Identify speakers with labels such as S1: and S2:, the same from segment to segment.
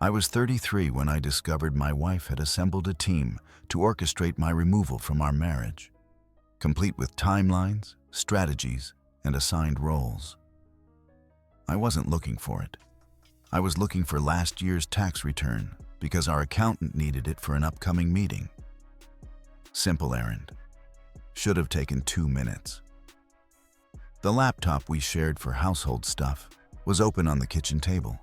S1: I was 33 when I discovered my wife had assembled a team to orchestrate my removal from our marriage, complete with timelines, strategies, and assigned roles. I wasn't looking for it. I was looking for last year's tax return because our accountant needed it for an upcoming meeting. Simple errand. Should have taken 2 minutes. The laptop we shared for household stuff was open on the kitchen table,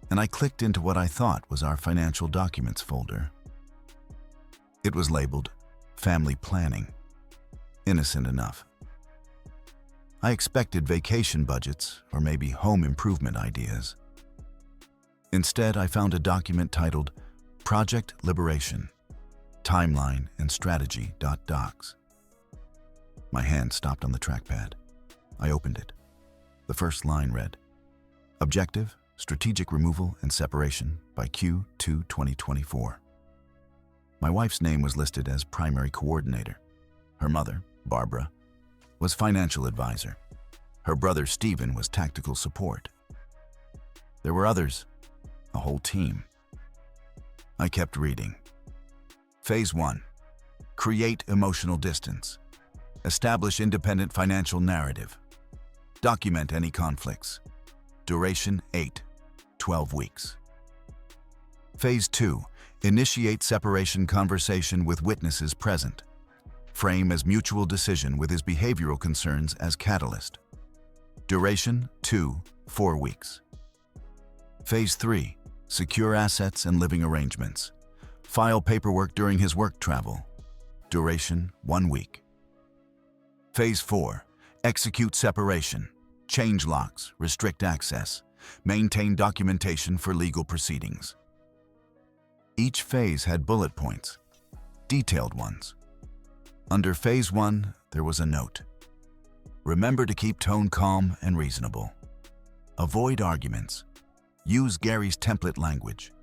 S1: and I clicked into what I thought was our financial documents folder. It was labeled Family Planning. Innocent enough. I expected vacation budgets or maybe home improvement ideas. Instead, I found a document titled Project Liberation, Timeline and Strategy.docs. My hand stopped on the trackpad. I opened it. The first line read, Objective, Strategic Removal and Separation by Q2 2024. My wife's name was listed as primary coordinator. Her mother, Barbara, was financial advisor. Her brother, Stephen, was tactical support. There were others, a whole team. I kept reading. Phase 1. Create emotional distance. Establish independent financial narrative. Document any conflicts. Duration 8-12 weeks. Phase 2. Initiate separation conversation with witnesses present. Frame as mutual decision with his behavioral concerns as catalyst. Duration 2-4 weeks. Phase 3. Secure assets and living arrangements. File paperwork during his work travel. Duration 1 week. Phase 4. Execute separation. Change locks, restrict access. Maintain documentation for legal proceedings. Each phase had bullet points, detailed ones. Under Phase 1, there was a note. Remember to keep tone calm and reasonable. Avoid arguments. Use Gary's template language.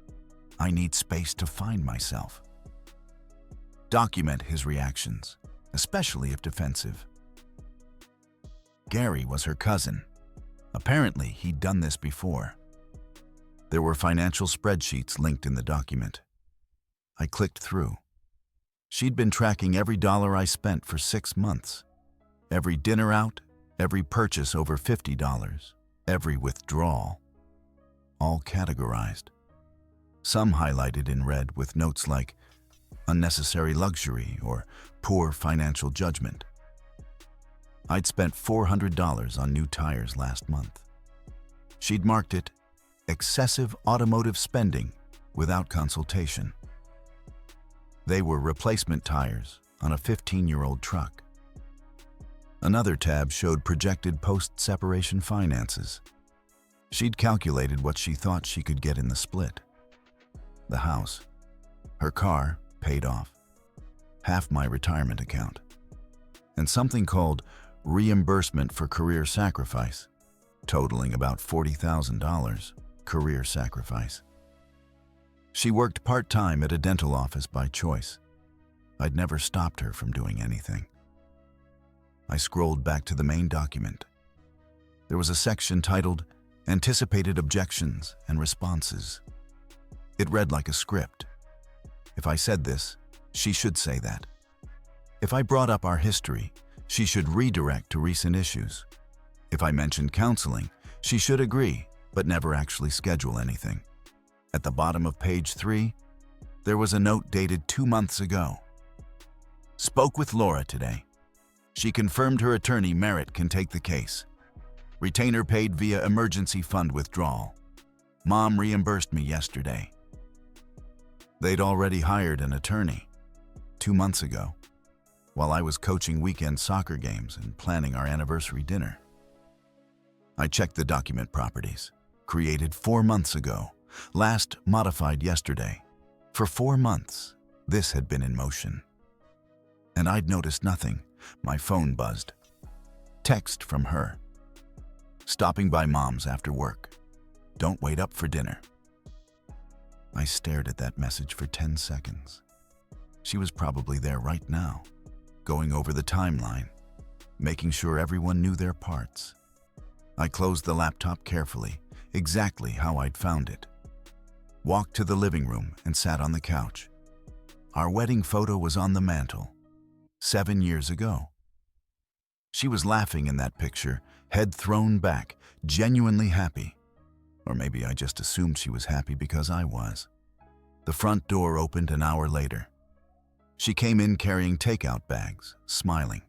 S1: I need space to find myself. Document his reactions, especially if defensive. Gary was her cousin. Apparently, he'd done this before. There were financial spreadsheets linked in the document. I clicked through. She'd been tracking every dollar I spent for 6 months. Every dinner out, every purchase over $50, every withdrawal. All categorized. Some highlighted in red with notes like unnecessary luxury or poor financial judgment. I'd spent $400 on new tires last month. She'd marked it excessive automotive spending without consultation. They were replacement tires on a 15-year-old truck. Another tab showed projected post-separation finances. She'd calculated what she thought she could get in the split. The house, her car paid off, half my retirement account, and something called reimbursement for career sacrifice, totaling about $40,000 career sacrifice. She worked part-time at a dental office by choice. I'd never stopped her from doing anything. I scrolled back to the main document. There was a section titled Anticipated Objections and Responses. It read like a script. If I said this, she should say that. If I brought up our history, she should redirect to recent issues. If I mentioned counseling, she should agree, but never actually schedule anything. At the bottom of page 3, there was a note dated 2 months ago. Spoke with Laura today. She confirmed her attorney Merritt can take the case. Retainer paid via emergency fund withdrawal. Mom reimbursed me yesterday. They'd already hired an attorney 2 months ago, while I was coaching weekend soccer games and planning our anniversary dinner. I checked the document properties, created 4 months ago, last modified yesterday. For 4 months, this had been in motion. And I'd noticed nothing. My phone buzzed. Text from her. Stopping by Mom's after work. Don't wait up for dinner. I stared at that message for 10 seconds. She was probably there right now, going over the timeline, making sure everyone knew their parts. I closed the laptop carefully, exactly how I'd found it. walked to the living room and sat on the couch. Our wedding photo was on the mantel, 7 years ago. She was laughing in that picture, head thrown back, genuinely happy. Or maybe I just assumed she was happy because I was. The front door opened an hour later. She came in carrying takeout bags, smiling.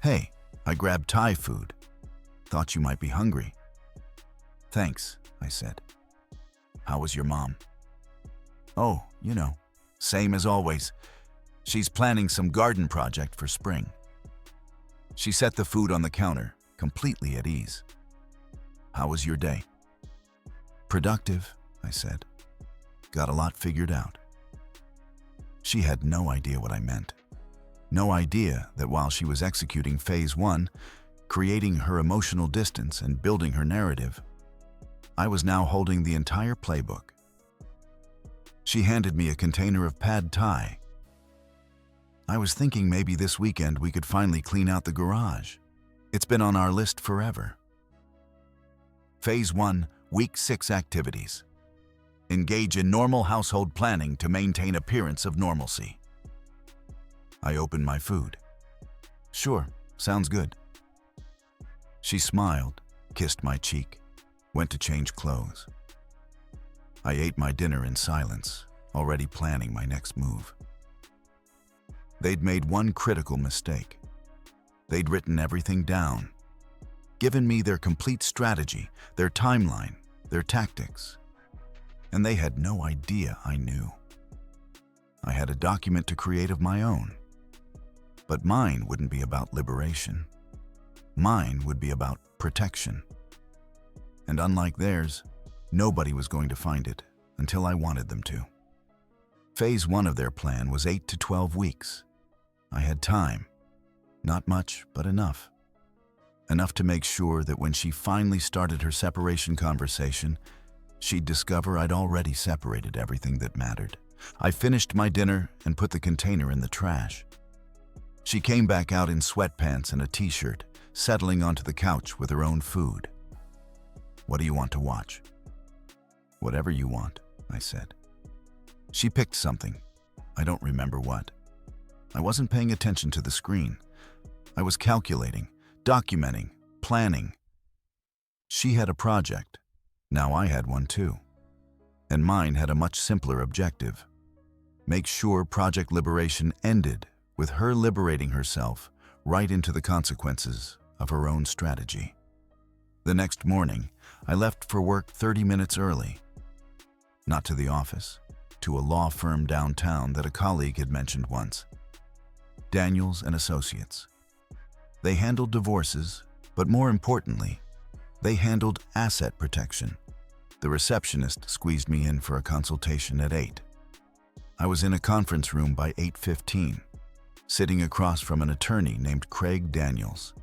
S1: "Hey, I grabbed Thai food. Thought you might be hungry." "Thanks," I said. "How was your mom?" "Oh, same as always. She's planning some garden project for spring." She set the food on the counter, completely at ease. "How was your day?" "Productive," I said. "Got a lot figured out." She had no idea what I meant. No idea that while she was executing Phase 1, creating her emotional distance and building her narrative, I was now holding the entire playbook. She handed me a container of pad thai. "I was thinking maybe this weekend we could finally clean out the garage. It's been on our list forever." Phase 1, Week 6 activities. Engage in normal household planning to maintain appearance of normalcy. I opened my food. "Sure, sounds good." She smiled, kissed my cheek, went to change clothes. I ate my dinner in silence, already planning my next move. They'd made one critical mistake. They'd written everything down, given me their complete strategy, their timeline, their tactics. And they had no idea I knew. I had a document to create of my own. But mine wouldn't be about liberation. Mine would be about protection. And unlike theirs, nobody was going to find it until I wanted them to. Phase 1 of their plan was 8 to 12 weeks. I had time. Not much, but enough. Enough to make sure that when she finally started her separation conversation, she'd discover I'd already separated everything that mattered. I finished my dinner and put the container in the trash. She came back out in sweatpants and a t-shirt, settling onto the couch with her own food. "What do you want to watch?" "Whatever you want," I said. She picked something. I don't remember what. I wasn't paying attention to the screen. I was calculating, documenting, planning. She had a project. Now I had one too. And mine had a much simpler objective. Make sure Project Liberation ended with her liberating herself right into the consequences of her own strategy. The next morning, I left for work 30 minutes early. Not to the office, to a law firm downtown that a colleague had mentioned once. Daniels and Associates. They handled divorces, but more importantly, they handled asset protection. The receptionist squeezed me in for a consultation at 8. I was in a conference room by 8:15, sitting across from an attorney named Craig Daniels.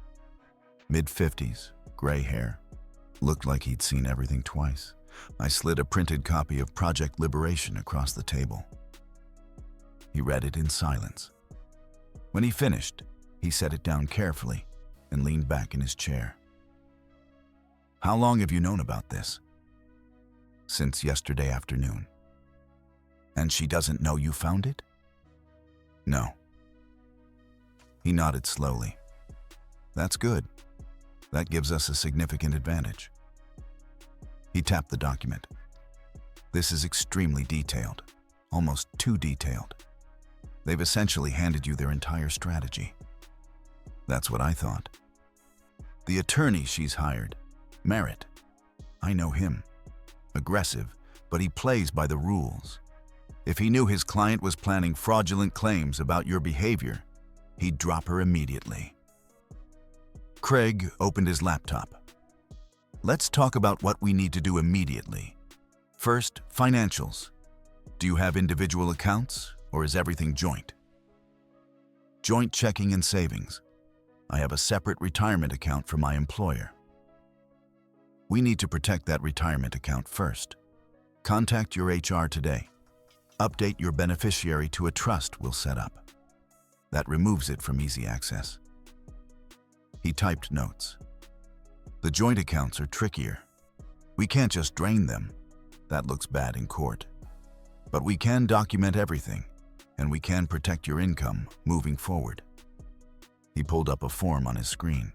S1: Mid-50s, gray hair. Looked like he'd seen everything twice. I slid a printed copy of Project Liberation across the table. He read it in silence. When he finished, he set it down carefully and leaned back in his chair. "How long have you known about this?" "Since yesterday afternoon." "And she doesn't know you found it?" "No." He nodded slowly. "That's good. That gives us a significant advantage." He tapped the document. "This is extremely detailed, almost too detailed. They've essentially handed you their entire strategy." That's what I thought. "The attorney she's hired, Merritt. I know him. Aggressive, but he plays by the rules. If he knew his client was planning fraudulent claims about your behavior, he'd drop her immediately." Craig opened his laptop. "Let's talk about what we need to do immediately. First, financials. Do you have individual accounts, or is everything joint?" "Joint checking and savings. I have a separate retirement account for my employer." "We need to protect that retirement account first. Contact your HR today. Update your beneficiary to a trust we'll set up. That removes it from easy access." He typed notes. "The joint accounts are trickier. We can't just drain them. That looks bad in court. But we can document everything, and we can protect your income moving forward. He pulled up a form on his screen.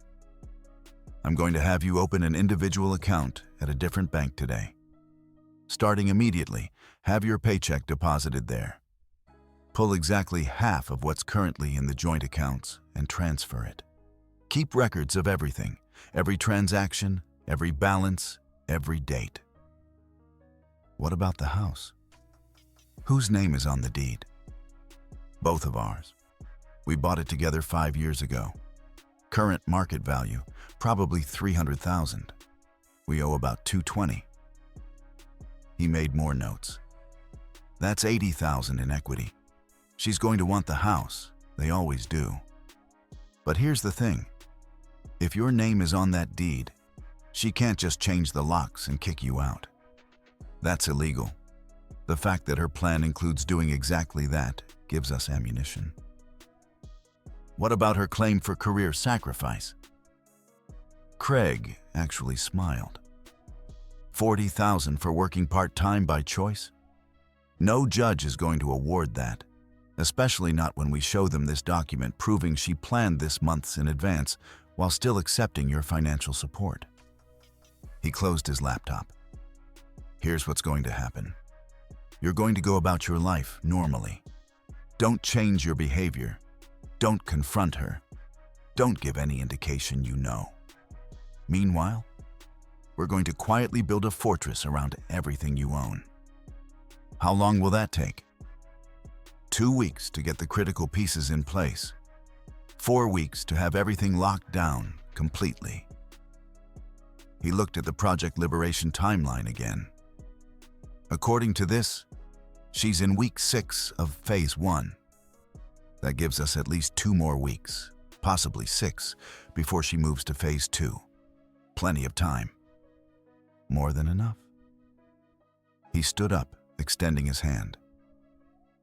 S1: I'm going to have you open an individual account at a different bank today. Starting immediately, have your paycheck deposited there. Pull exactly half of what's currently in the joint accounts and transfer it. Keep records of everything, every transaction, every balance, every date. What about the house? Whose name is on the deed? Both of ours. We bought it together 5 years ago. Current market value, probably $300,000. We owe about $220,000. He made more notes. That's $80,000 in equity. She's going to want the house. They always do. But here's the thing. If your name is on that deed, she can't just change the locks and kick you out. That's illegal. The fact that her plan includes doing exactly that gives us ammunition. What about her claim for career sacrifice? Craig actually smiled. $40,000 for working part-time by choice? No judge is going to award that, especially not when we show them this document proving she planned this months in advance while still accepting your financial support. He closed his laptop. Here's what's going to happen. You're going to go about your life normally. Don't change your behavior. Don't confront her. Don't give any indication you know. Meanwhile, we're going to quietly build a fortress around everything you own. How long will that take? 2 weeks to get the critical pieces in place. 4 weeks to have everything locked down completely. He looked at the Project Liberation timeline again. According to this, she's in week 6 of phase 1. That gives us at least 2 more weeks, possibly 6, before she moves to phase 2. Plenty of time. More than enough. He stood up, extending his hand.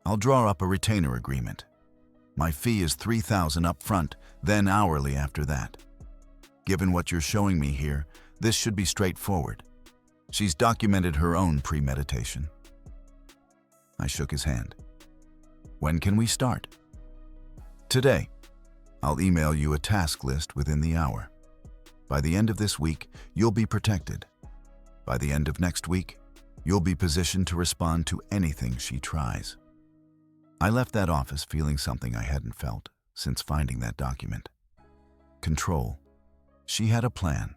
S1: I'll draw up a retainer agreement. My fee is $3,000 up front, then hourly after that. Given what you're showing me here, this should be straightforward. She's documented her own premeditation. I shook his hand. When can we start? Today. I'll email you a task list within the hour. By the end of this week, you'll be protected. By the end of next week, you'll be positioned to respond to anything she tries. I left that office feeling something I hadn't felt since finding that document. Control. She had a plan.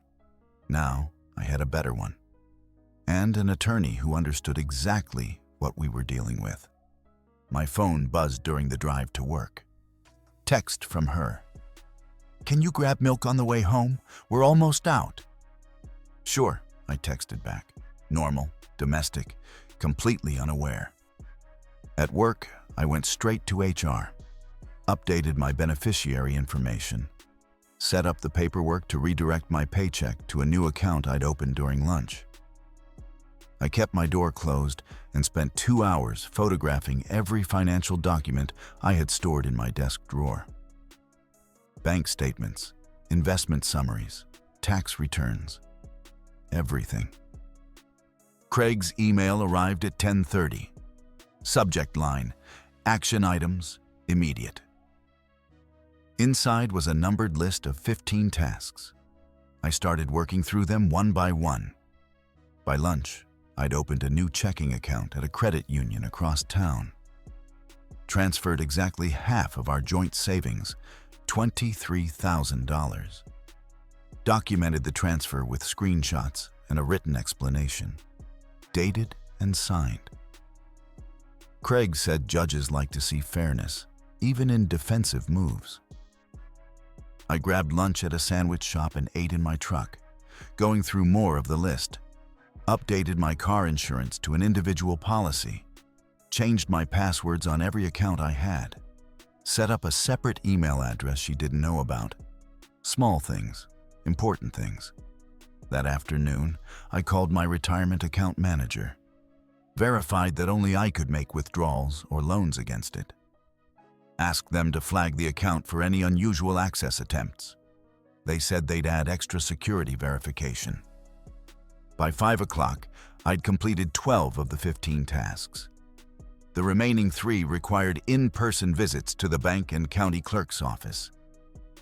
S1: Now I had a better one. And an attorney who understood exactly what we were dealing with. My phone buzzed during the drive to work. Text from her. Can you grab milk on the way home? We're almost out. Sure, I texted back. Normal, domestic, completely unaware. At work, I went straight to HR, updated my beneficiary information, set up the paperwork to redirect my paycheck to a new account I'd opened during lunch. I kept my door closed and spent 2 hours photographing every financial document I had stored in my desk drawer. Bank statements, investment summaries, tax returns, everything. Craig's email arrived at 10:30. Subject line, action items, immediate. Inside was a numbered list of 15 tasks. I started working through them one by one. By lunch, I'd opened a new checking account at a credit union across town. Transferred exactly half of our joint savings, $23,000. Documented the transfer with screenshots and a written explanation. Dated and signed. Craig said judges like to see fairness, even in defensive moves. I grabbed lunch at a sandwich shop and ate in my truck, going through more of the list. Updated my car insurance to an individual policy, changed my passwords on every account I had, set up a separate email address she didn't know about. Small things, important things. That afternoon, I called my retirement account manager, verified that only I could make withdrawals or loans against it. Asked them to flag the account for any unusual access attempts. They said they'd add extra security verification. By 5 o'clock, I'd completed 12 of the 15 tasks. The remaining 3 required in-person visits to the bank and county clerk's office.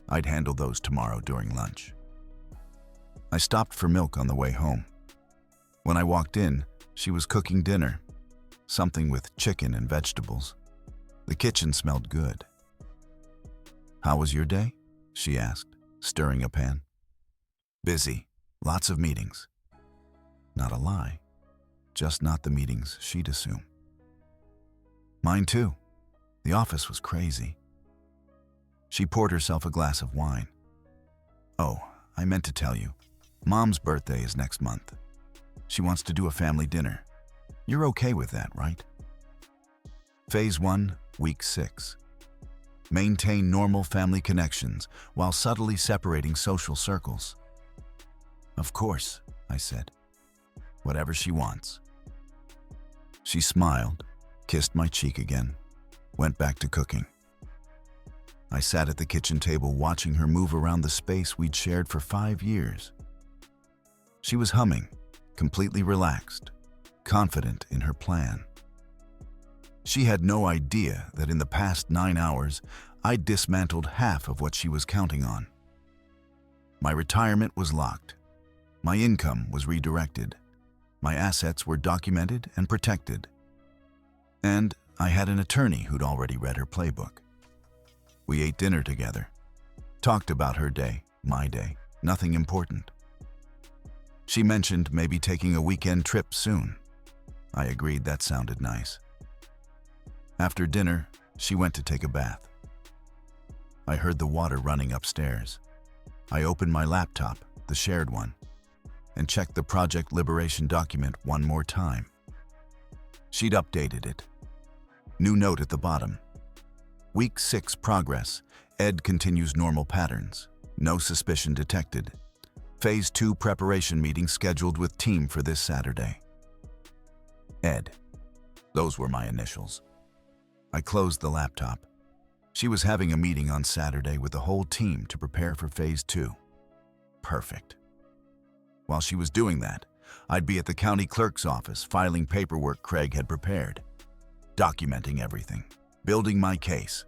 S1: I'd handle those tomorrow during lunch. I stopped for milk on the way home. When I walked in, she was cooking dinner, something with chicken and vegetables. The kitchen smelled good. "How was your day?" she asked, stirring a pan. "Busy. Lots of meetings." Not a lie, just not the meetings she'd assume. Mine too. The office was crazy. She poured herself a glass of wine. "Oh, I meant to tell you. Mom's birthday is next month. She wants to do a family dinner. You're okay with that, right?" Phase 1, Week 6. Maintain normal family connections while subtly separating social circles. "Of course," I said. "Whatever she wants." She smiled, kissed my cheek again, went back to cooking. I sat at the kitchen table watching her move around the space we'd shared for 5 years. She was humming, completely relaxed, confident in her plan. She had no idea that in the past 9 hours, I'd dismantled half of what she was counting on. My retirement was locked. My income was redirected. My assets were documented and protected. And I had an attorney who'd already read her playbook. We ate dinner together, talked about her day, my day, nothing important. She mentioned maybe taking a weekend trip soon. I agreed that sounded nice. After dinner, she went to take a bath. I heard the water running upstairs. I opened my laptop, the shared one, and checked the Project Liberation document one more time. She'd updated it. New note at the bottom. Week 6 progress. Ed continues normal patterns. No suspicion detected. Phase 2 preparation meeting scheduled with team for this Saturday. Ed. Those were my initials. I closed the laptop. She was having a meeting on Saturday with the whole team to prepare for Phase 2. Perfect. While she was doing that, I'd be at the county clerk's office filing paperwork Craig had prepared, documenting everything, building my case.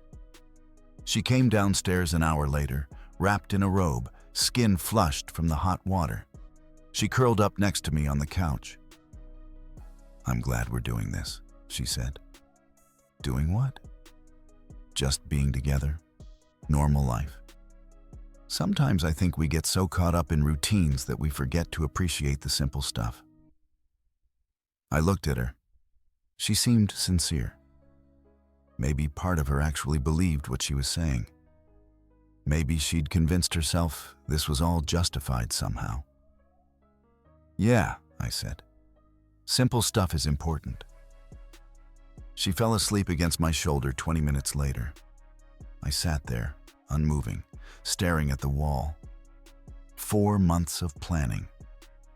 S1: She came downstairs an hour later, wrapped in a robe, skin flushed from the hot water. She curled up next to me on the couch. "I'm glad we're doing this," she said. "Doing what?" "Just being together. Normal life. Sometimes I think we get so caught up in routines that we forget to appreciate the simple stuff." I looked at her. She seemed sincere. Maybe part of her actually believed what she was saying. Maybe she'd convinced herself this was all justified somehow. "Yeah," I said. "Simple stuff is important." She fell asleep against my shoulder 20 minutes later. I sat there, unmoving, staring at the wall. 4 months of planning.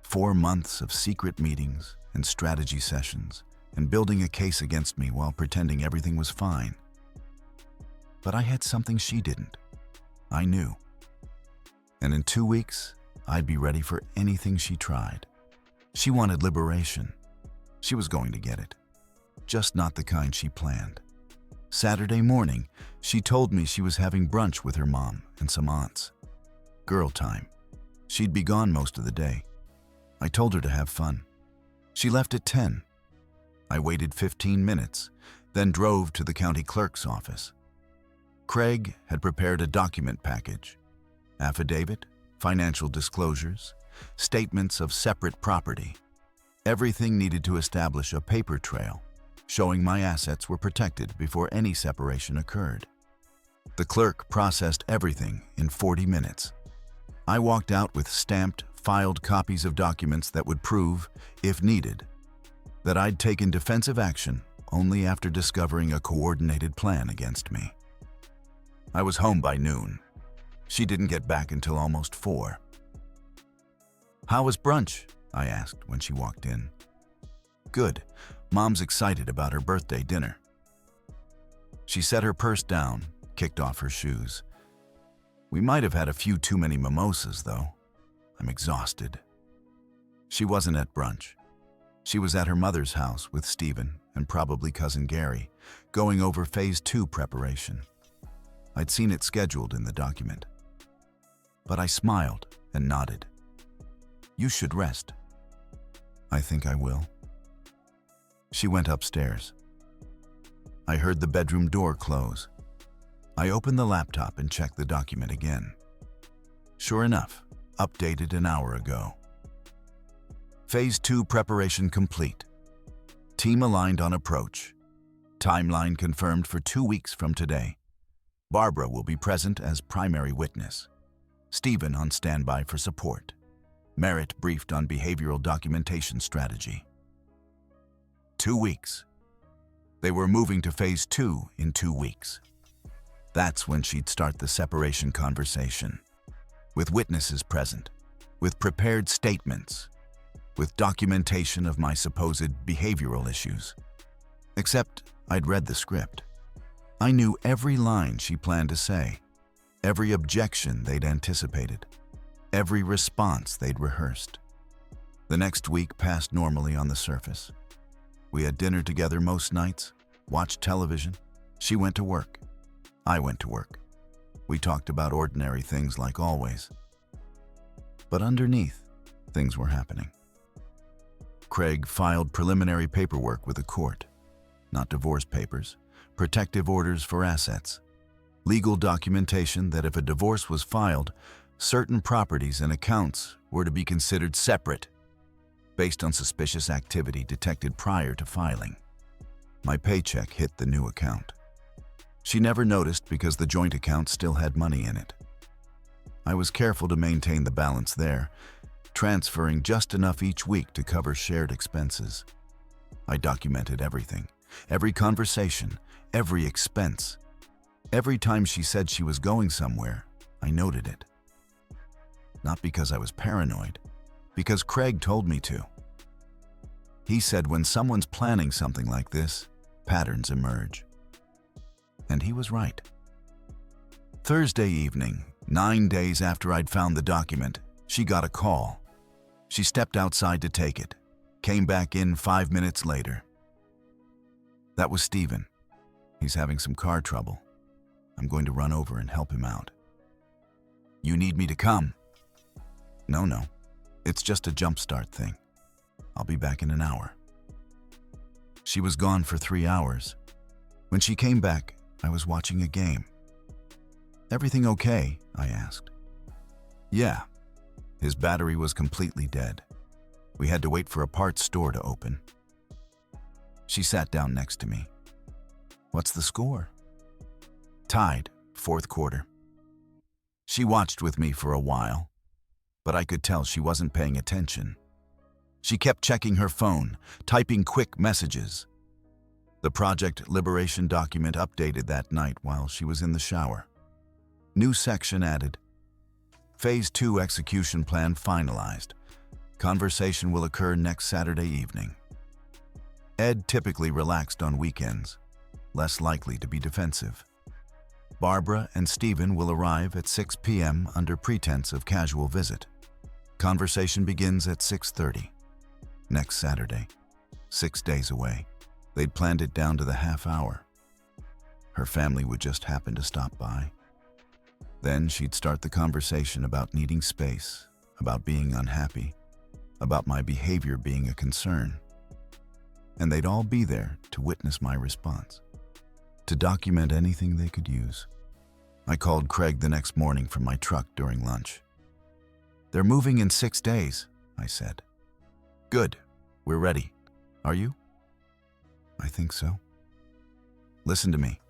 S1: 4 months of secret meetings and strategy sessions and building a case against me while pretending everything was fine. But I had something she didn't. I knew. And in 2 weeks, I'd be ready for anything she tried. She wanted liberation. She was going to get it. Just not the kind she planned. Saturday morning, she told me she was having brunch with her mom and some aunts. Girl time. She'd be gone most of the day. I told her to have fun. She left at 10. I waited 15 minutes, then drove to the county clerk's office. Craig had prepared a document package. Affidavit, financial disclosures, statements of separate property. Everything needed to establish a paper trail, showing my assets were protected before any separation occurred. The clerk processed everything in 40 minutes. I walked out with stamped, filed copies of documents that would prove, if needed, that I'd taken defensive action only after discovering a coordinated plan against me. I was home by noon. She didn't get back until almost 4. "How was brunch?" I asked when she walked in. "Good. Mom's excited about her birthday dinner." She set her purse down, kicked off her shoes. "We might have had a few too many mimosas, though. I'm exhausted." She wasn't at brunch. She was at her mother's house with Stephen and probably cousin Gary, going over Phase 2 preparation. I'd seen it scheduled in the document. But I smiled and nodded. You should rest. I think I will. She went upstairs. I heard the bedroom door close. I opened the laptop and checked the document again. Sure enough, updated an hour ago. Phase 2 preparation complete. Team aligned on approach. Timeline confirmed for 2 weeks from today. Barbara will be present as primary witness. Stephen on standby for support. Merritt briefed on behavioral documentation strategy. 2 weeks. They were moving to Phase 2 in 2 weeks. That's when she'd start the separation conversation. With witnesses present, with prepared statements, with documentation of my supposed behavioral issues. Except I'd read the script. I knew every line she planned to say, every objection they'd anticipated, every response they'd rehearsed. The next week passed normally on the surface. We had dinner together most nights, watched television. She went to work. I went to work. We talked about ordinary things like always. But underneath, things were happening. Craig filed preliminary paperwork with the court. Not divorce papers, protective orders for assets. Legal documentation that if a divorce was filed, certain properties and accounts were to be considered separate, based on suspicious activity detected prior to filing. My paycheck hit the new account. She never noticed because the joint account still had money in it. I was careful to maintain the balance there, transferring just enough each week to cover shared expenses. I documented everything, every conversation, every expense. Every time she said she was going somewhere, I noted it. Not because I was paranoid, because Craig told me to. He said when someone's planning something like this, patterns emerge. And he was right. Thursday evening, 9 days after I'd found the document, she got a call. She stepped outside to take it, came back in 5 minutes later. That was Stephen. He's having some car trouble. I'm going to run over and help him out. You need me to come? No. It's just a jumpstart thing. I'll be back in an hour. She was gone for 3 hours. When she came back, I was watching a game. Everything okay? I asked. Yeah. His battery was completely dead. We had to wait for a parts store to open. She sat down next to me. What's the score? Tied, 4th quarter. She watched with me for a while, but I could tell she wasn't paying attention. She kept checking her phone, typing quick messages. The Project Liberation document updated that night while she was in the shower. New section added. Phase 2 execution plan finalized. Conversation will occur next Saturday evening. Ed typically relaxed on weekends, less likely to be defensive. Barbara and Stephen will arrive at 6 p.m. under pretense of casual visit. Conversation begins at 6:30. Next Saturday, 6 days away. They'd planned it down to the half hour. Her family would just happen to stop by. Then she'd start the conversation about needing space, about being unhappy, about my behavior being a concern. And they'd all be there to witness my response, to document anything they could use. I called Craig the next morning from my truck during lunch. They're moving in 6 days, I said. Good, we're ready. Are you? I think so. Listen to me.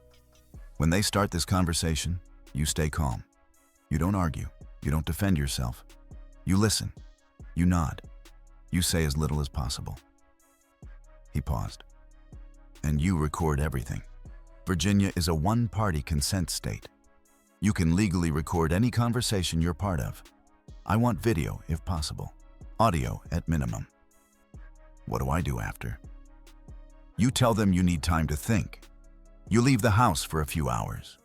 S1: When they start this conversation, you stay calm. You don't argue. You don't defend yourself. You listen. You nod. You say as little as possible. He paused. And you record everything. Virginia is a one-party consent state. You can legally record any conversation you're part of. I want video if possible. Audio at minimum. What do I do after? You tell them you need time to think. You leave the house for a few hours.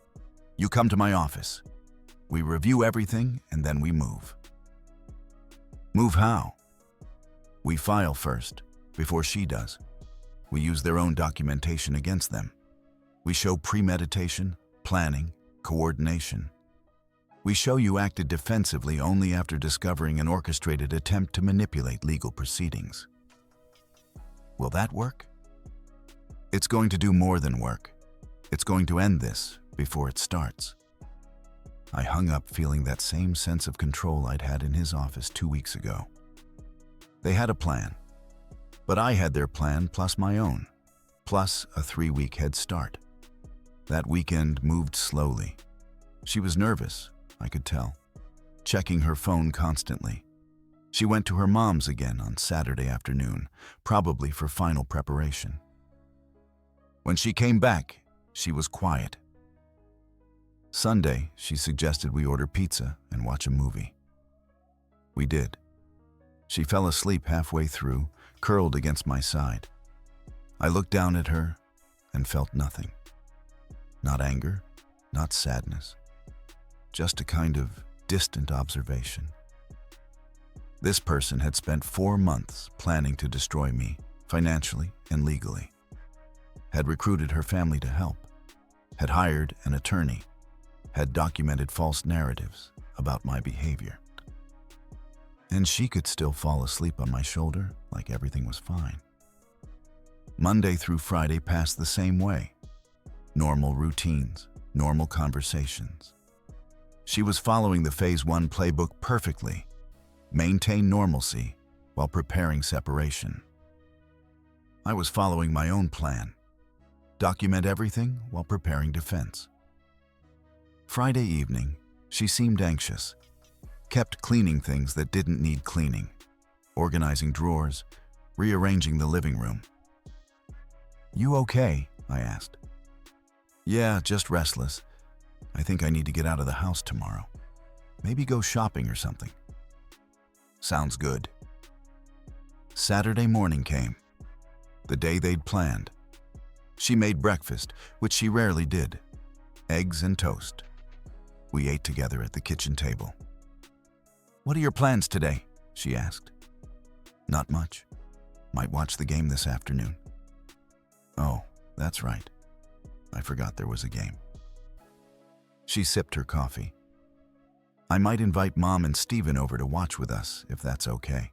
S1: You come to my office. We review everything and then we move. Move how? We file first, before she does. We use their own documentation against them. We show premeditation, planning, coordination. We show you acted defensively only after discovering an orchestrated attempt to manipulate legal proceedings. Will that work? It's going to do more than work. It's going to end this before it starts. I hung up feeling that same sense of control I'd had in his office 2 weeks ago. They had a plan, but I had their plan plus my own, plus a 3-week head start. That weekend moved slowly. She was nervous, I could tell, checking her phone constantly. She went to her mom's again on Saturday afternoon, probably for final preparation. When she came back, she was quiet. Sunday, she suggested we order pizza and watch a movie. We did. She fell asleep halfway through, curled against my side. I looked down at her and felt nothing. Not anger, not sadness, just a kind of distant observation. This person had spent 4 months planning to destroy me, financially and legally. Had recruited her family to help, had hired an attorney, had documented false narratives about my behavior. And she could still fall asleep on my shoulder like everything was fine. Monday through Friday passed the same way. Normal routines, normal conversations. She was following the Phase 1 playbook perfectly. Maintain normalcy while preparing separation. I was following my own plan. Document everything while preparing defense. Friday evening, she seemed anxious. Kept cleaning things that didn't need cleaning, organizing drawers, rearranging the living room. "You okay?" I asked. "Yeah, just restless. I think I need to get out of the house tomorrow. Maybe go shopping or something." "Sounds good." Saturday morning came, the day they'd planned. She made breakfast, which she rarely did. Eggs and toast. We ate together at the kitchen table. "What are your plans today?" she asked. "Not much. Might watch the game this afternoon." "Oh, that's right. I forgot there was a game." She sipped her coffee. "I might invite Mom and Steven over to watch with us, if that's okay."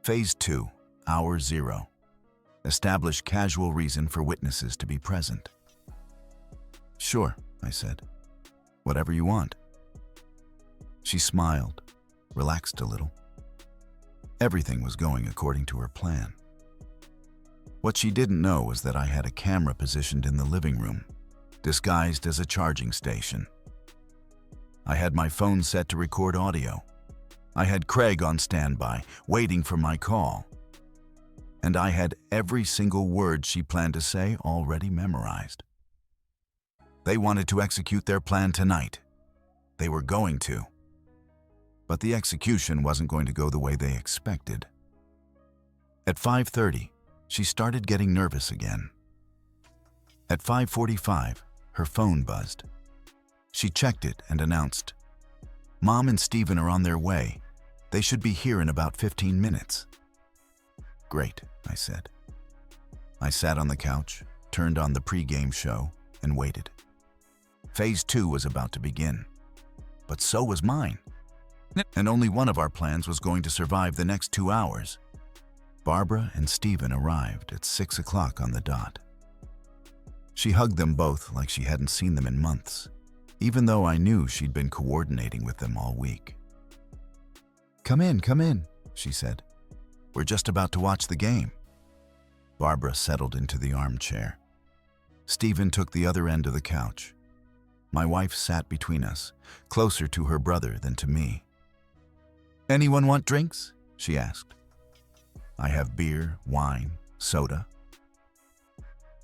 S1: Phase 2, Hour 0. Establish casual reason for witnesses to be present. "Sure," I said. "Whatever you want." She smiled, relaxed a little. Everything was going according to her plan. What she didn't know was that I had a camera positioned in the living room, disguised as a charging station. I had my phone set to record audio. I had Craig on standby, waiting for my call. And I had every single word she planned to say already memorized. They wanted to execute their plan tonight. They were going to. But the execution wasn't going to go the way they expected. At 5:30, she started getting nervous again. At 5:45, her phone buzzed. She checked it and announced, "Mom and Steven are on their way. They should be here in about 15 minutes." "Great," I said. I sat on the couch, turned on the pre-game show, and waited. Phase 2 was about to begin. But so was mine. And only one of our plans was going to survive the next 2 hours. Barbara and Steven arrived at 6 o'clock on the dot. She hugged them both like she hadn't seen them in months, even though I knew she'd been coordinating with them all week. come in," she said. "We're just about to watch the game." Barbara settled into the armchair. Steven took the other end of the couch. My wife sat between us, closer to her brother than to me. "Anyone want drinks?" she asked. "I have beer, wine, soda."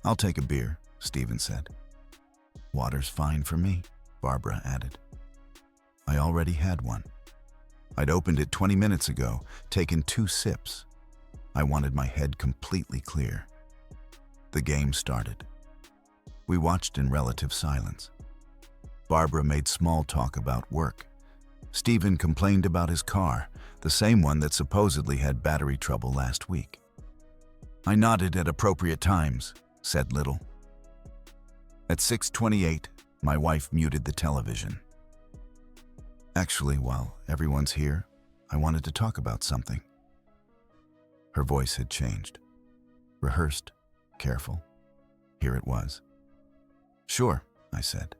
S1: "I'll take a beer," Steven said. "Water's fine for me," Barbara added. I already had one. I'd opened it 20 minutes ago, taken 2 sips. I wanted my head completely clear. The game started. We watched in relative silence. Barbara made small talk about work. Stephen complained about his car, the same one that supposedly had battery trouble last week. I nodded at appropriate times, said Little. At 6:28, my wife muted the television. Actually, while everyone's here, I wanted to talk about something. Her voice had changed. Rehearsed, careful. Here it was. Sure, I said.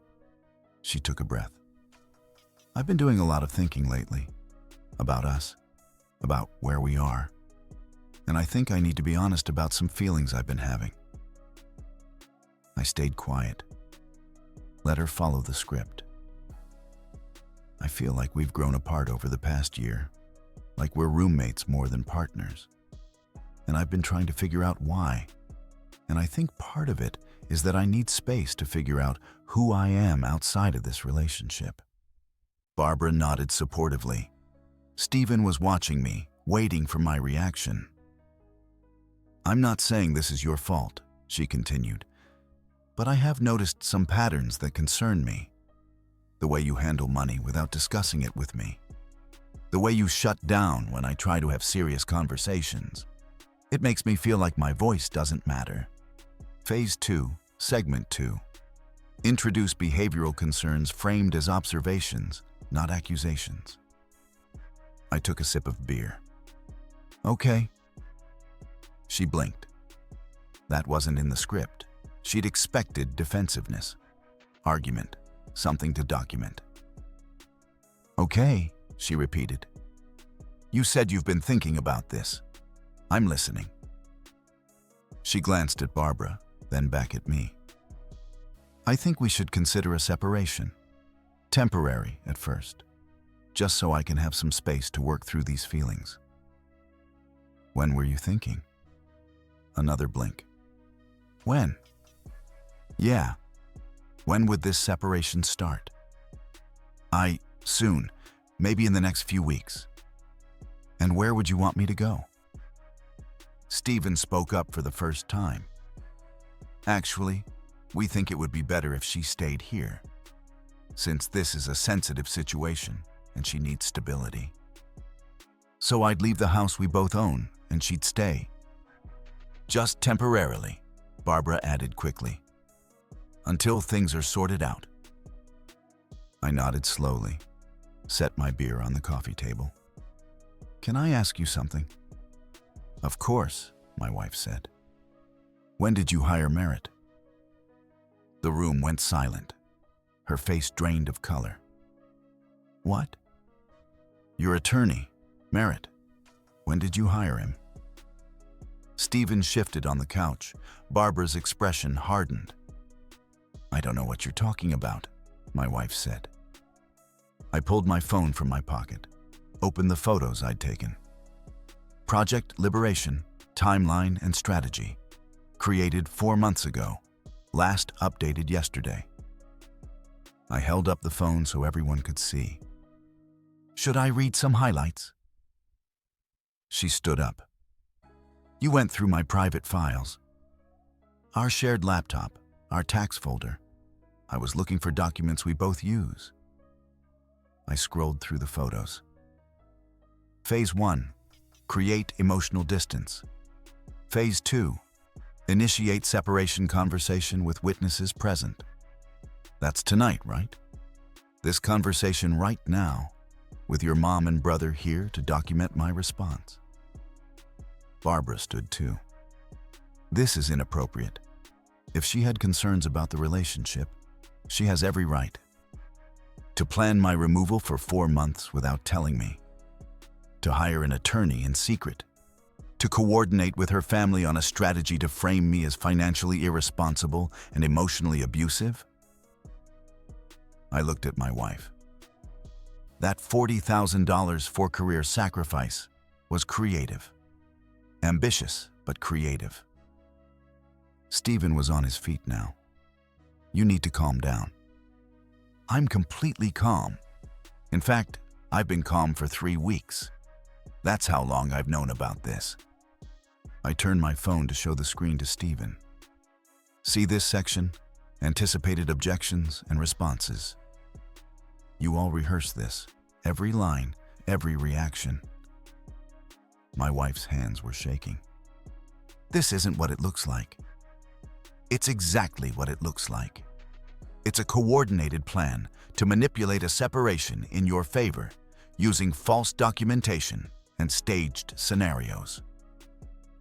S1: She took a breath. I've been doing a lot of thinking lately. About us. About where we are. And I think I need to be honest about some feelings I've been having. I stayed quiet. Let her follow the script. I feel like we've grown apart over the past year. Like we're roommates more than partners. And I've been trying to figure out why. And I think part of it is that I need space to figure out who I am outside of this relationship. Barbara nodded supportively. Stephen was watching me, waiting for my reaction. I'm not saying this is your fault, she continued, but I have noticed some patterns that concern me. The way you handle money without discussing it with me. The way you shut down when I try to have serious conversations. It makes me feel like my voice doesn't matter. Phase 2, Segment 2. Introduce behavioral concerns framed as observations, not accusations. I took a sip of beer. Okay. She blinked. That wasn't in the script. She'd expected defensiveness, argument, something to document. Okay, she repeated. You said you've been thinking about this. I'm listening. She glanced at Barbara, then back at me. I think we should consider a separation. Temporary at first, just so I can have some space to work through these feelings. When were you thinking? Another blink. When? Yeah. When would this separation start? Soon. Maybe in the next few weeks. And where would you want me to go? Stephen spoke up for the first time. Actually, we think it would be better if she stayed here, since this is a sensitive situation and she needs stability. So I'd leave the house we both own and she'd stay. Just temporarily, Barbara added quickly. Until things are sorted out. I nodded slowly, set my beer on the coffee table. Can I ask you something? Of course, my wife said. When did you hire Merritt? The room went silent, her face drained of color. What? Your attorney, Merritt. When did you hire him? Stephen shifted on the couch. Barbara's expression hardened. I don't know what you're talking about, my wife said. I pulled my phone from my pocket, opened the photos I'd taken. Project Liberation, Timeline and Strategy. Created 4 months ago, last updated yesterday. I held up the phone so everyone could see. Should I read some highlights? She stood up. You went through my private files. Our shared laptop, our tax folder. I was looking for documents we both use. I scrolled through the photos. Phase 1, create emotional distance. Phase 2, initiate separation conversation with witnesses present. That's tonight, right? This conversation right now, with your mom and brother here to document my response. Barbara stood too. This is inappropriate. If she had concerns about the relationship, she has every right. To plan my removal for 4 months without telling me. To hire an attorney in secret. To coordinate with her family on a strategy to frame me as financially irresponsible and emotionally abusive. I looked at my wife. That $40,000 for career sacrifice was creative. Ambitious, but creative. Stephen was on his feet now. You need to calm down. I'm completely calm. In fact, I've been calm for 3 weeks. That's how long I've known about this. I turned my phone to show the screen to Stephen. See this section? Anticipated objections and responses. You all rehearsed this. every line, every reaction. My wife's hands were shaking. This isn't what it looks like. It's exactly what it looks like. It's a coordinated plan to manipulate a separation in your favor using false documentation and staged scenarios.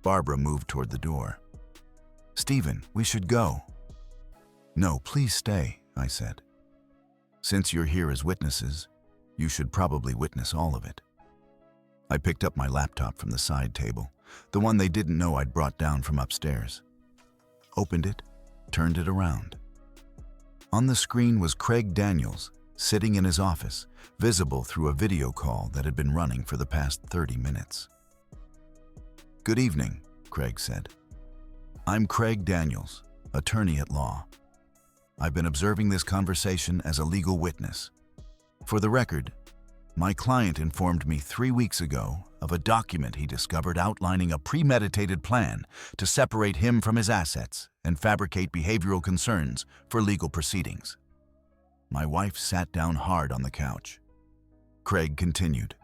S1: Barbara moved toward the door. "Stephen, we should go." "No, please stay," I said. "Since you're here as witnesses, you should probably witness all of it." I picked up my laptop from the side table, the one they didn't know I'd brought down from upstairs. Opened it, turned it around. On the screen was Craig Daniels, sitting in his office, visible through a video call that had been running for the past 30 minutes. "Good evening," Craig said. "I'm Craig Daniels, attorney at law. I've been observing this conversation as a legal witness. For the record, my client informed me 3 weeks ago of a document he discovered outlining a premeditated plan to separate him from his assets and fabricate behavioral concerns for legal proceedings." My wife sat down hard on the couch. Craig continued,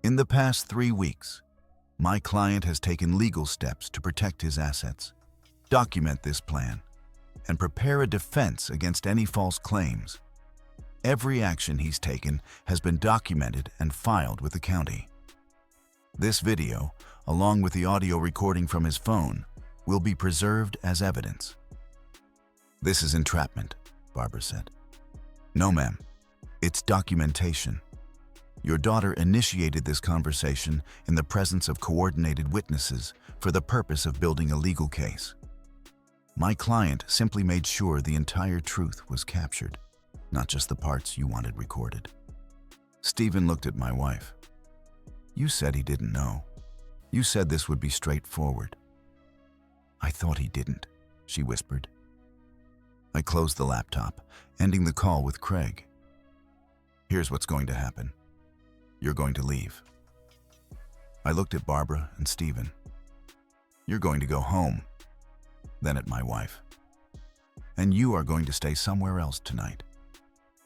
S1: "In the past 3 weeks, my client has taken legal steps to protect his assets, document this plan, and prepare a defense against any false claims. Every action he's taken has been documented and filed with the county. This video, along with the audio recording from his phone, will be preserved as evidence." "This is entrapment," Barbara said. "No, ma'am. It's documentation. Your daughter initiated this conversation in the presence of coordinated witnesses for the purpose of building a legal case. My client simply made sure the entire truth was captured, not just the parts you wanted recorded." Stephen looked at my wife. "You said he didn't know. You said this would be straightforward." "I thought he didn't," she whispered. I closed the laptop, ending the call with Craig. "Here's what's going to happen. You're going to leave." I looked at Barbara and Stephen. "You're going to go home." Then at my wife. "And you are going to stay somewhere else tonight.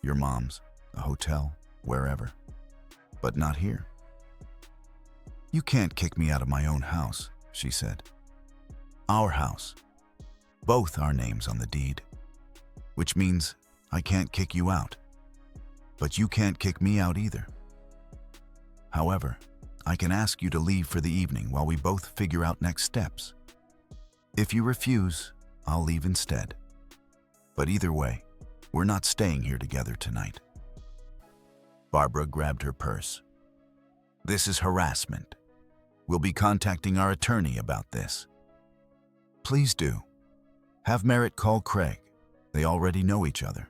S1: Your mom's, a hotel, wherever. But not here." "You can't kick me out of my own house," she said. "Our house. Both our names on the deed. Which means I can't kick you out. But you can't kick me out either. However, I can ask you to leave for the evening while we both figure out next steps. If you refuse, I'll leave instead. But either way, we're not staying here together tonight." Barbara grabbed her purse. "This is harassment. We'll be contacting our attorney about this." "Please do. Have Merritt call Craig. They already know each other."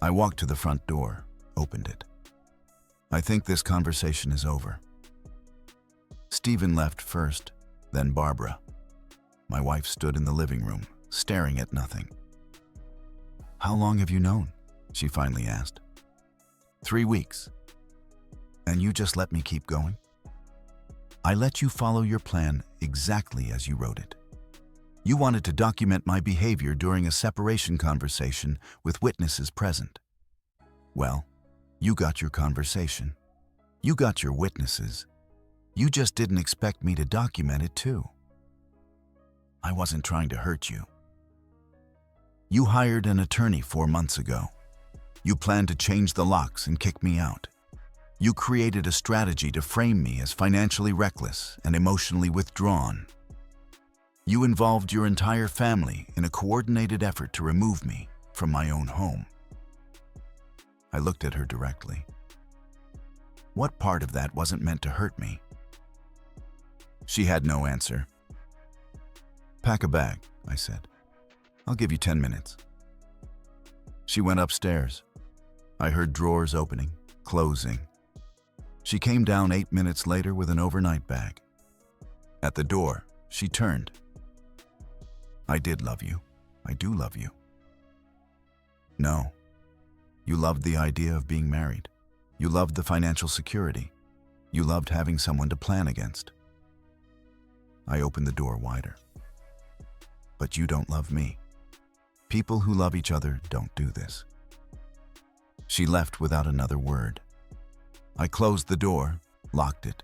S1: I walked to the front door, opened it. "I think this conversation is over." Stephen left first, then Barbara. My wife stood in the living room, staring at nothing. "How long have you known?" she finally asked. 3 weeks. "And you just let me keep going?" "I let you follow your plan exactly as you wrote it. You wanted to document my behavior during a separation conversation with witnesses present. Well, you got your conversation. You got your witnesses. You just didn't expect me to document it too. I wasn't trying to hurt you. You hired an attorney 4 months ago. You planned to change the locks and kick me out. You created a strategy to frame me as financially reckless and emotionally withdrawn. You involved your entire family in a coordinated effort to remove me from my own home." I looked at her directly. What part of that wasn't meant to hurt me? She had no answer. "Pack a bag," I said. "I'll give you 10 minutes." She went upstairs. I heard drawers opening, closing. She came down 8 minutes later with an overnight bag. At the door, she turned. "I did love you. I do love you." "No. You loved the idea of being married. You loved the financial security. You loved having someone to plan against." I opened the door wider. "But you don't love me. People who love each other don't do this." She left without another word. I closed the door, locked it,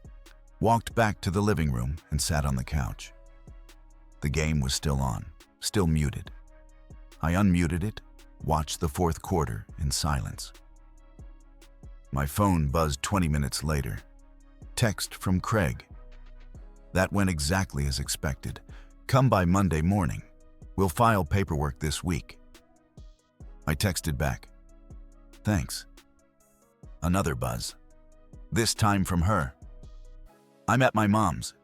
S1: walked back to the living room, and sat on the couch. The game was still on, still muted. I unmuted it, watched the fourth quarter in silence. My phone buzzed 20 minutes later. Text from Craig. That went exactly as expected. Come by Monday morning. We'll file paperwork this week. I texted back. Thanks. Another buzz. This time from her. I'm at my mom's.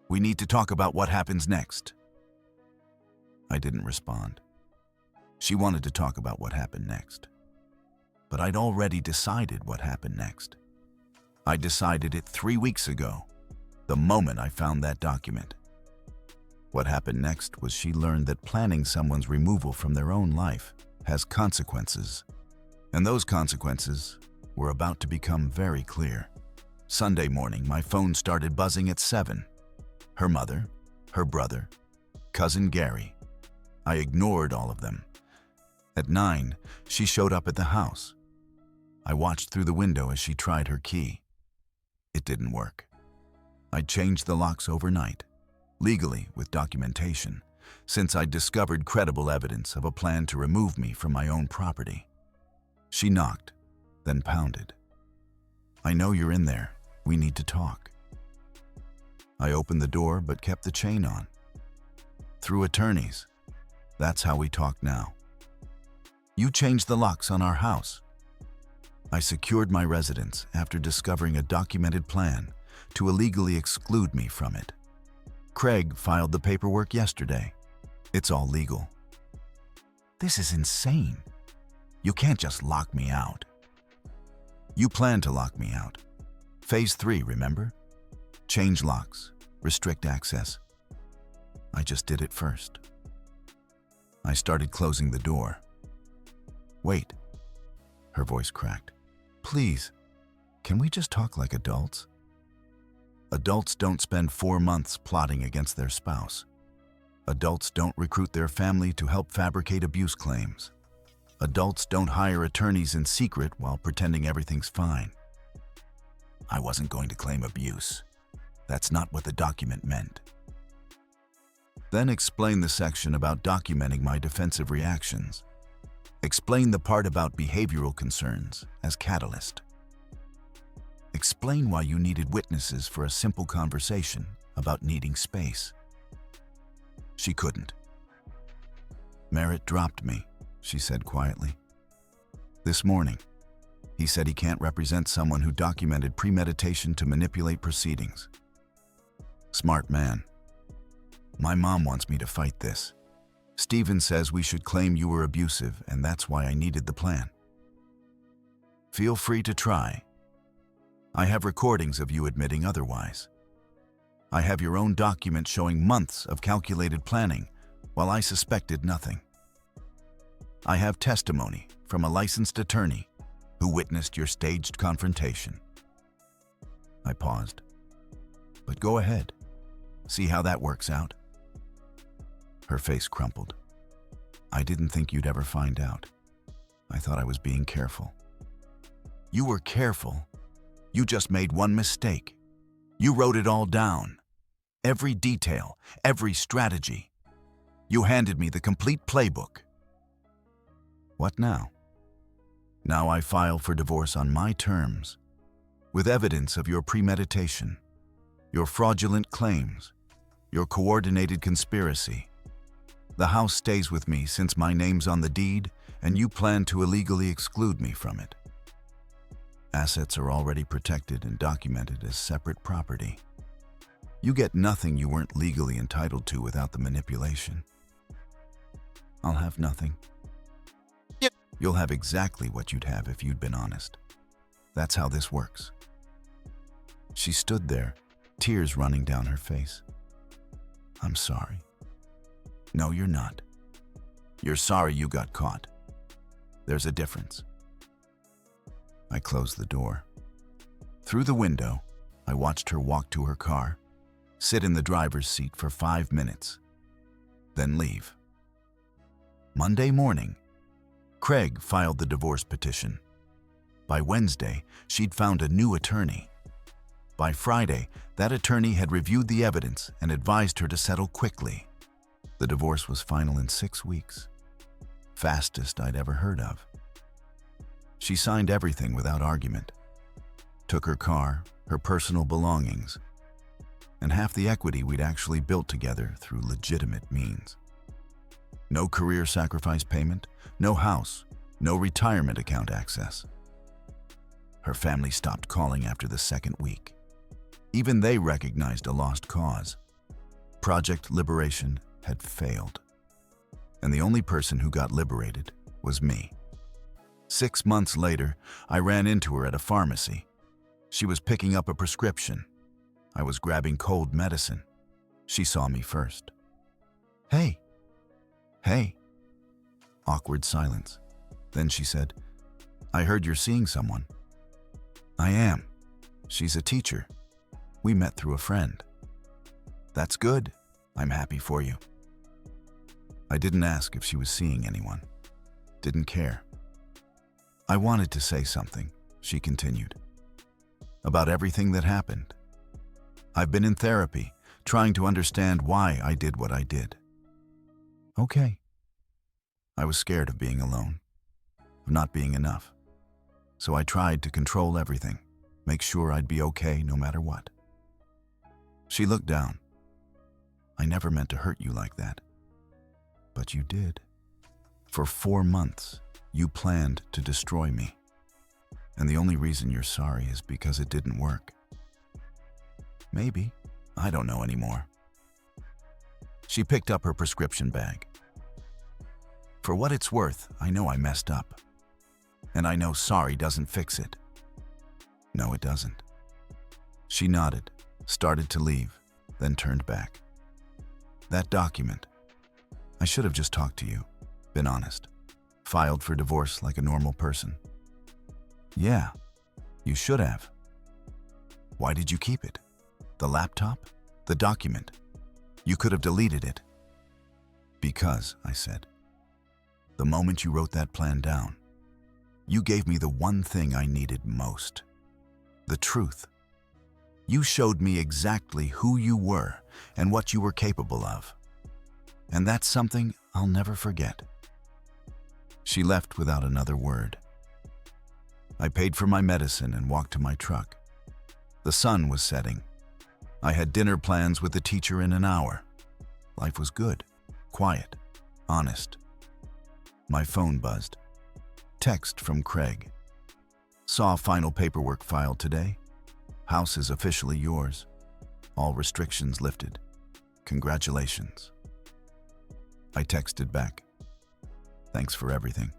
S1: We need to talk about what happens next. I didn't respond. She wanted to talk about what happened next. But I'd already decided what happened next. I decided it 3 weeks ago, the moment I found that document. What happened next was she learned that planning someone's removal from their own life has consequences. And those consequences were about to become very clear. Sunday morning, my phone started buzzing at 7. Her mother, her brother, cousin Gary. I ignored all of them. At 9, she showed up at the house. I watched through the window as she tried her key. It didn't work. I'd changed the locks overnight, legally with documentation, since I'd discovered credible evidence of a plan to remove me from my own property. She knocked, then pounded. I know you're in there. We need to talk. I opened the door but kept the chain on. Through attorneys. That's how we talk now. You changed the locks on our house. I secured my residence after discovering a documented plan to illegally exclude me from it. Craig filed the paperwork yesterday. It's all legal. This is insane. You can't just lock me out. You plan to lock me out. Phase 3, remember? Change locks, restrict access. I just did it first. I started closing the door. Wait. Her voice cracked. Please, can we just talk like adults? Adults don't spend 4 months plotting against their spouse. Adults don't recruit their family to help fabricate abuse claims. Adults don't hire attorneys in secret while pretending everything's fine. I wasn't going to claim abuse. That's not what the document meant. Then explain the section about documenting my defensive reactions. Explain the part about behavioral concerns as catalyst. Explain why you needed witnesses for a simple conversation about needing space. She couldn't. Merritt dropped me, she said quietly. This morning, he said he can't represent someone who documented premeditation to manipulate proceedings. Smart man. My mom wants me to fight this. Steven says we should claim you were abusive, and that's why I needed the plan. Feel free to try. I have recordings of you admitting otherwise. I have your own document showing months of calculated planning, while I suspected nothing. I have testimony from a licensed attorney who witnessed your staged confrontation. I paused. But go ahead. See how that works out. Her face crumpled. I didn't think you'd ever find out. I thought I was being careful. You were careful. You just made one mistake. You wrote it all down. Every detail, every strategy. You handed me the complete playbook. What now? Now I file for divorce on my terms, with evidence of your premeditation, your fraudulent claims, your coordinated conspiracy. The house stays with me since my name's on the deed, and you plan to illegally exclude me from it. Assets are already protected and documented as separate property. You get nothing you weren't legally entitled to without the manipulation. I'll have nothing. Yep. You'll have exactly what you'd have if you'd been honest. That's how this works. She stood there, tears running down her face. I'm sorry. No, you're not. You're sorry you got caught. There's a difference. I closed the door. Through the window, I watched her walk to her car, sit in the driver's seat for 5 minutes, then leave. Monday morning, Craig filed the divorce petition. By Wednesday, she'd found a new attorney. By Friday, that attorney had reviewed the evidence and advised her to settle quickly. The divorce was final in 6 weeks. Fastest I'd ever heard of. She signed everything without argument. Took her car, her personal belongings, and half the equity we'd actually built together through legitimate means. No career sacrifice payment, no house, no retirement account access. Her family stopped calling after the second week. Even they recognized a lost cause. Project Liberation had failed. And the only person who got liberated was me. 6 months later, I ran into her at a pharmacy. She was picking up a prescription. I was grabbing cold medicine. She saw me first. "Hey." "Hey." Awkward silence. Then she said, "I heard you're seeing someone." "I am. She's a teacher. We met through a friend." "That's good. I'm happy for you." I didn't ask if she was seeing anyone. Didn't care. "I wanted to say something," she continued, "about everything that happened. I've been in therapy, trying to understand why I did what I did." "Okay." I was scared of being alone, of not being enough. So I tried to control everything, make sure I'd be okay no matter what. She looked down. "I never meant to hurt you like that." "But you did. For 4 months, you planned to destroy me. And the only reason you're sorry is because it didn't work." "Maybe. I don't know anymore." She picked up her prescription bag. "For what it's worth, I know I messed up. And I know sorry doesn't fix it." "No, it doesn't." She nodded, started to leave, then turned back. "That document. I should have just talked to you, been honest. Filed for divorce like a normal person." "Yeah, you should have." "Why did you keep it? The laptop? The document? You could have deleted it." "Because," I said, "the moment you wrote that plan down, you gave me the one thing I needed most. The truth. You showed me exactly who you were and what you were capable of. And that's something I'll never forget." She left without another word. I paid for my medicine and walked to my truck. The sun was setting. I had dinner plans with the teacher in an hour. Life was good, quiet, honest. My phone buzzed. Text from Craig. "Saw final paperwork filed today. House is officially yours. All restrictions lifted. Congratulations." I texted back, "Thanks for everything."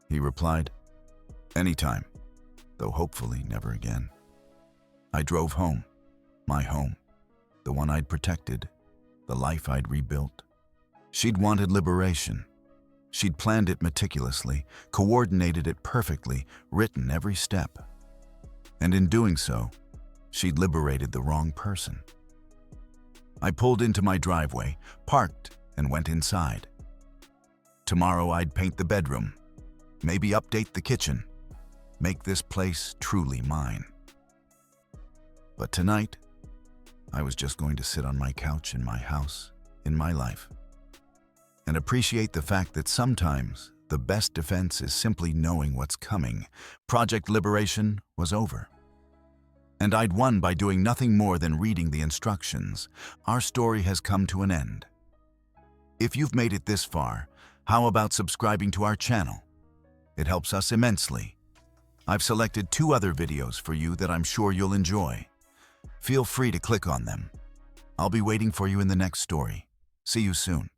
S1: He replied, "Anytime, though hopefully never again." I drove home, my home, the one I'd protected, the life I'd rebuilt. She'd wanted liberation. She'd planned it meticulously, coordinated it perfectly, written every step. And in doing so, she'd liberated the wrong person. I pulled into my driveway, parked, and went inside. Tomorrow I'd paint the bedroom, maybe update the kitchen, make this place truly mine. But tonight, I was just going to sit on my couch in my house, in my life, and appreciate the fact that sometimes the best defense is simply knowing what's coming. Project Liberation was over. And I'd won by doing nothing more than reading the instructions. Our story has come to an end. If you've made it this far, how about subscribing to our channel? It helps us immensely. I've selected 2 other videos for you that I'm sure you'll enjoy. Feel free to click on them. I'll be waiting for you in the next story. See you soon.